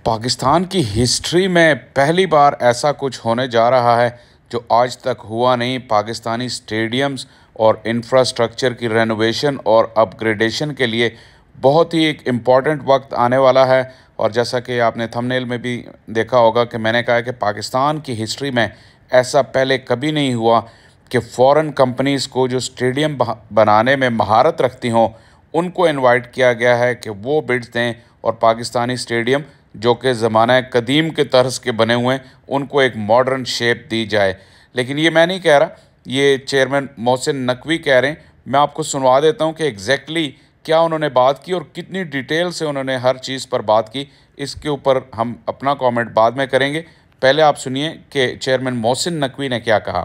पाकिस्तान की हिस्ट्री में पहली बार ऐसा कुछ होने जा रहा है जो आज तक हुआ नहीं। पाकिस्तानी स्टेडियम्स और इंफ्रास्ट्रक्चर की रेनोवेशन और अपग्रेडेशन के लिए बहुत ही एक इम्पॉर्टेंट वक्त आने वाला है। और जैसा कि आपने थंबनेल में भी देखा होगा कि मैंने कहा है कि पाकिस्तान की हिस्ट्री में ऐसा पहले कभी नहीं हुआ कि फ़ॉरेन कंपनीज़ को जो स्टेडियम बनाने में महारत रखती हों उनको इनवाइट किया गया है कि वो बिड्स दें और पाकिस्तानी स्टेडियम जो कि ज़माना कदीम के तर्ज के बने हुए हैं उनको एक मॉडर्न शेप दी जाए। लेकिन ये मैं नहीं कह रहा, ये चेयरमैन मोहसिन नकवी कह रहे हैं। मैं आपको सुनवा देता हूँ कि एग्जैक्टली क्या उन्होंने बात की और कितनी डिटेल से उन्होंने हर चीज़ पर बात की। इसके ऊपर हम अपना कमेंट बाद में करेंगे। पहले आप सुनिए कि चेयरमैन मोहसिन नकवी ने क्या कहा।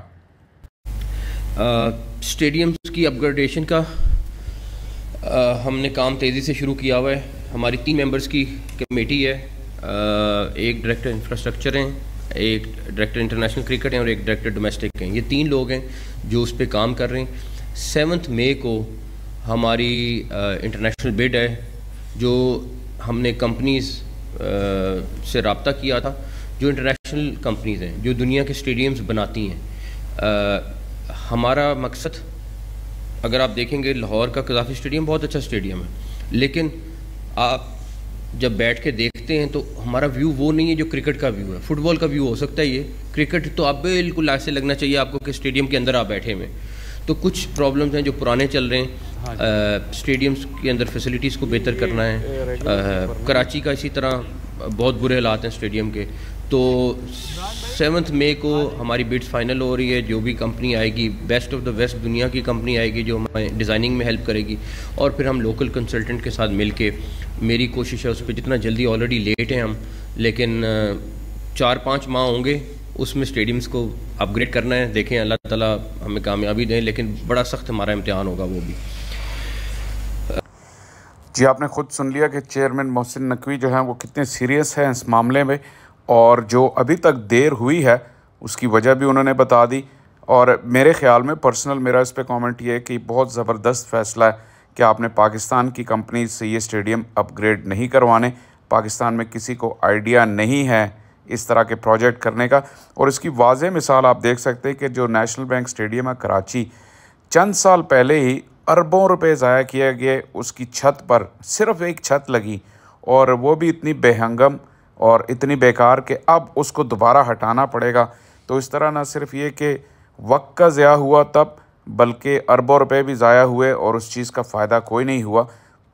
स्टेडियम्स की अपग्रेडेशन का हमने काम तेज़ी से शुरू किया हुआ है। हमारी 3 मेंबर्स की कमेटी है, एक डायरेक्टर इंफ्रास्ट्रक्चर हैं, एक डायरेक्टर इंटरनेशनल क्रिकेट हैं और एक डायरेक्टर डोमेस्टिक हैं। ये 3 लोग हैं जो उस पर काम कर रहे हैं। 7 मई को हमारी इंटरनेशनल बिड है जो हमने कंपनीज़ से रब्ता किया था, जो इंटरनेशनल कंपनीज़ हैं जो दुनिया के स्टेडियम्स बनाती हैं। हमारा मकसद, अगर आप देखेंगे, लाहौर का कज़ाफ़ी स्टेडियम बहुत अच्छा स्टेडियम है, लेकिन आप जब बैठ के देखते हैं तो हमारा व्यू वो नहीं है जो क्रिकेट का व्यू है। फुटबॉल का व्यू हो सकता है ये, क्रिकेट तो आप बिल्कुल ऐसे लगना चाहिए आपको कि स्टेडियम के अंदर आप बैठे हुए। तो कुछ प्रॉब्लम्स हैं जो पुराने चल रहे हैं। स्टेडियम्स के अंदर फैसिलिटीज़ को बेहतर करना है। कराची का इसी तरह बहुत बुरे हालात हैं स्टेडियम के। तो 7 मई को हमारी बिड्स फाइनल हो रही है। जो भी कंपनी आएगी, बेस्ट ऑफ द बेस्ट दुनिया की कंपनी आएगी जो हमें डिज़ाइनिंग में हेल्प करेगी, और फिर हम लोकल कंसल्टेंट के साथ मिलके, मेरी कोशिश है उस पर जितना जल्दी, ऑलरेडी लेट हैं हम, लेकिन 4-5 माह होंगे उसमें स्टेडियम्स को अपग्रेड करना है। देखें, अल्लाह ताला हमें कामयाबी दें, लेकिन बड़ा सख्त हमारा इम्तिहान होगा वो भी। जी, आपने खुद सुन लिया कि चेयरमैन मोहसिन नकवी जो हैं वो कितने सीरियस हैं इस मामले में, और जो अभी तक देर हुई है उसकी वजह भी उन्होंने बता दी। और मेरे ख़्याल में पर्सनल मेरा इस पे कमेंट ये है कि बहुत ज़बरदस्त फ़ैसला है कि आपने पाकिस्तान की कंपनी से ये स्टेडियम अपग्रेड नहीं करवाने। पाकिस्तान में किसी को आइडिया नहीं है इस तरह के प्रोजेक्ट करने का। और इसकी वाज़ेह मिसाल आप देख सकते हैं कि जो नेशनल बैंक स्टेडियम है कराची, चंद साल पहले ही अरबों रुपए ज़ाया किए गए, उसकी छत पर सिर्फ़ एक छत लगी और वो भी इतनी बेहंगम और इतनी बेकार कि अब उसको दोबारा हटाना पड़ेगा। तो इस तरह ना सिर्फ ये कि वक्त का ज़या हुआ तब, बल्कि अरबों रुपए भी ज़ाया हुए और उस चीज़ का फ़ायदा कोई नहीं हुआ।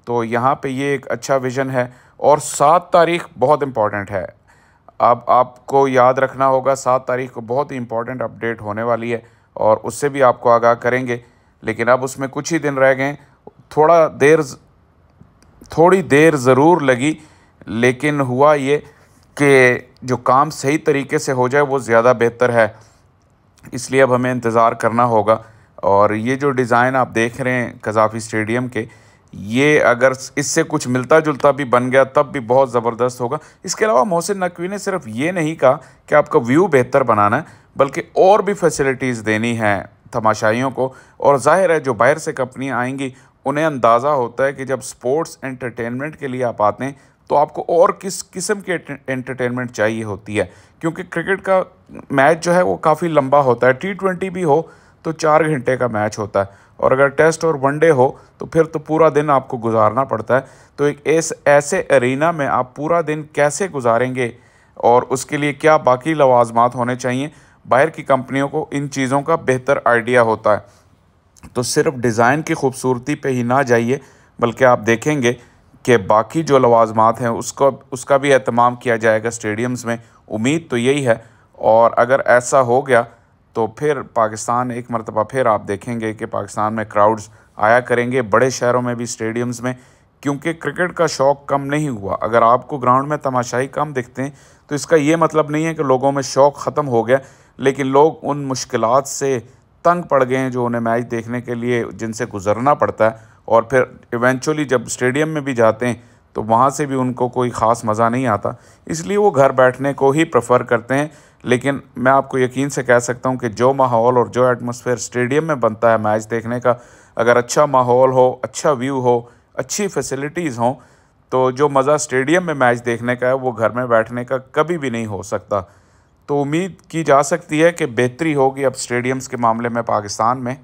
तो यहाँ पे ये एक अच्छा विज़न है। और 7 तारीख बहुत इम्पॉर्टेंट है। अब आपको याद रखना होगा, 7 तारीख को बहुत ही इम्पॉर्टेंट अपडेट होने वाली है और उससे भी आपको आगाह करेंगे। लेकिन अब उसमें कुछ ही दिन रह गए। थोड़ी देर ज़रूर लगी, लेकिन हुआ ये कि जो काम सही तरीके से हो जाए वो ज़्यादा बेहतर है। इसलिए अब हमें इंतज़ार करना होगा। और ये जो डिज़ाइन आप देख रहे हैं कज़ाफ़ी स्टेडियम के, ये अगर इससे कुछ मिलता जुलता भी बन गया तब भी बहुत ज़बरदस्त होगा। इसके अलावा मोहसिन नकवी ने सिर्फ ये नहीं कहा कि आपका व्यू बेहतर बनाना है, बल्कि और भी फैसिलिटीज़ देनी हैं तमाशाइयों को। और ज़ाहिर है जो बाहर से कंपनियाँ आएंगी उन्हें अंदाज़ा होता है कि जब स्पोर्ट्स एंटरटेनमेंट के लिए आप आते हैं तो आपको और किस किस्म की एंटरटेनमेंट चाहिए होती है। क्योंकि क्रिकेट का मैच जो है वो काफ़ी लंबा होता है। T20 भी हो तो 4 घंटे का मैच होता है, और अगर टेस्ट और वनडे हो तो फिर तो पूरा दिन आपको गुजारना पड़ता है। तो एक ऐसे एरिना में आप पूरा दिन कैसे गुजारेंगे और उसके लिए क्या बाकी लवाजमात होने चाहिए, बाहर की कंपनियों को इन चीज़ों का बेहतर आइडिया होता है। तो सिर्फ डिज़ाइन की खूबसूरती पे ही ना जाइए, बल्कि आप देखेंगे कि बाकी जो लवाजमात हैं उसका भी एहतमाम किया जाएगा स्टेडियम्स में। उम्मीद तो यही है। और अगर ऐसा हो गया तो फिर पाकिस्तान एक मरतबा फिर आप देखेंगे कि पाकिस्तान में क्राउड्स आया करेंगे, बड़े शहरों में भी स्टेडियम्स में। क्योंकि क्रिकेट का शौक़ कम नहीं हुआ। अगर आपको ग्राउंड में तमाशाई कम दिखते हैं तो इसका ये मतलब नहीं है कि लोगों में शौक़ ख़त्म हो गया, लेकिन लोग उन मुश्किलात से तंग पड़ गए हैं जो उन्हें मैच देखने के लिए जिनसे गुजरना पड़ता है। और फिर इवेंचुअली जब स्टेडियम में भी जाते हैं तो वहाँ से भी उनको कोई ख़ास मज़ा नहीं आता, इसलिए वो घर बैठने को ही प्रेफर करते हैं। लेकिन मैं आपको यकीन से कह सकता हूँ कि जो माहौल और जो एटमॉस्फेयर स्टेडियम में बनता है मैच देखने का, अगर अच्छा माहौल हो, अच्छा व्यू हो, अच्छी फैसिलिटीज़ हों, तो जो मज़ा स्टेडियम में मैच देखने का है वो घर में बैठने का कभी भी नहीं हो सकता। तो उम्मीद की जा सकती है कि बेहतरी होगी अब स्टेडियम्स के मामले में पाकिस्तान में।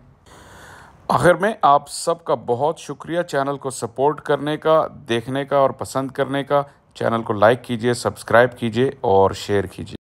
आखिर में आप सबका बहुत शुक्रिया चैनल को सपोर्ट करने का, देखने का और पसंद करने का। चैनल को लाइक कीजिए, सब्सक्राइब कीजिए और शेयर कीजिए।